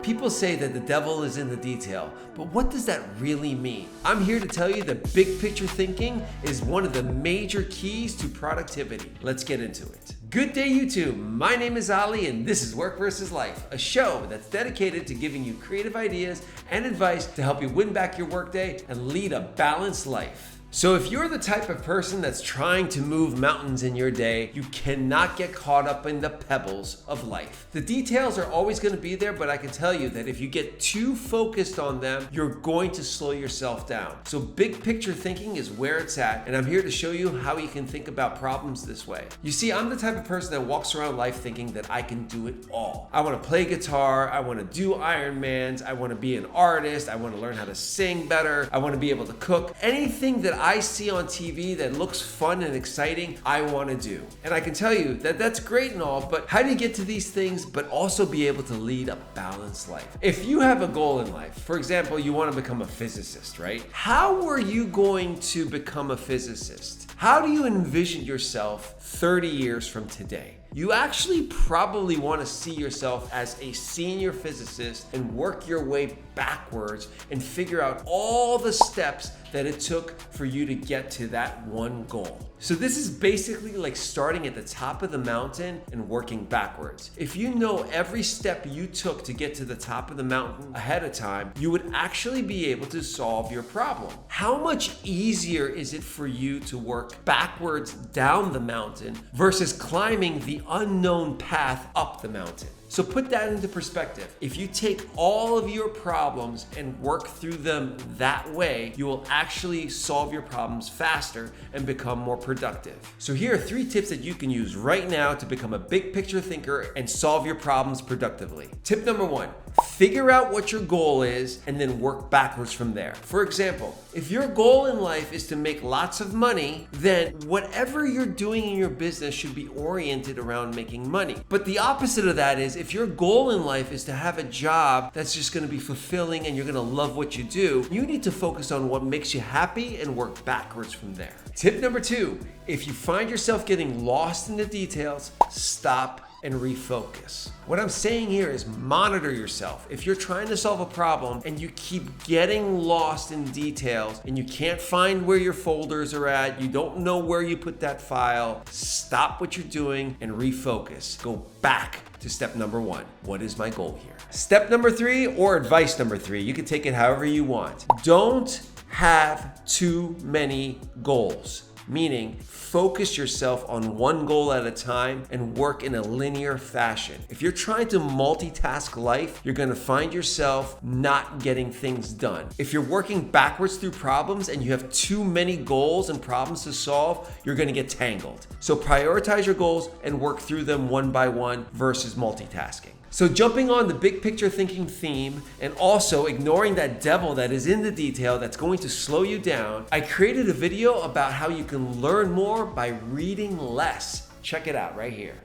People say that the devil is in the detail, but what does that really mean? I'm here to tell you that big picture thinking is one of the major keys to productivity. Let's get into it. Good day, YouTube. My name is Ali, and this is Work vs. Life, a show that's dedicated to giving you creative ideas and advice to help you win back your workday and lead a balanced life. So if you're the type of person that's trying to move mountains in your day, you cannot get caught up in the pebbles of life. The details are always going to be there, but I can tell you that if you get too focused on them, you're going to slow yourself down. So big picture thinking is where it's at, and I'm here to show you how you can think about problems this way. You see, I'm the type of person that walks around life thinking that I can do it all. I want to play guitar, I want to do Ironmans, I want to be an artist, I want to learn how to sing better, I want to be able to cook. Anything that I see on TV that looks fun and exciting, I want to do. And I can tell you that that's great and all, but how do you get to these things but also be able to lead a balanced life? If you have a goal in life, for example, you want to become a physicist, right? How are you going to become a physicist? How do you envision yourself 30 years from today? You actually probably want to see yourself as a senior physicist and work your way backwards and figure out all the steps that it took for you to get to that one goal. So this is basically like starting at the top of the mountain and working backwards. If you know every step you took to get to the top of the mountain ahead of time, you would actually be able to solve your problem. How much easier is it for you to work backwards down the mountain versus climbing the unknown path up the mountain? So put that into perspective. If you take all of your problems and work through them that way, you will actually solve your problems faster and become more productive. So here are 3 tips that you can use right now to become a big picture thinker and solve your problems productively. Tip number 1, figure out what your goal is and then work backwards from there. For example, if your goal in life is to make lots of money, then whatever you're doing in your business should be oriented around making money. But the opposite of that is if your goal in life is to have a job that's just going to be fulfilling and you're going to love what you do, you need to focus on what makes you happy and work backwards from there. Tip number 2, if you find yourself getting lost in the details, stop and refocus. What I'm saying here is monitor yourself. If you're trying to solve a problem and you keep getting lost in details and you can't find where your folders are at, you don't know where you put that file, stop what you're doing and refocus. Go back to step number 1. What is my goal here? Step number 3, or advice number 3, you can take it however you want. Don't have too many goals. Meaning, focus yourself on one goal at a time and work in a linear fashion. If you're trying to multitask life, you're gonna find yourself not getting things done. If you're working backwards through problems and you have too many goals and problems to solve, you're gonna get tangled. So prioritize your goals and work through them one by one versus multitasking. So jumping on the big picture thinking theme and also ignoring that devil that is in the detail that's going to slow you down, I created a video about how you can learn more by reading less. Check it out right here.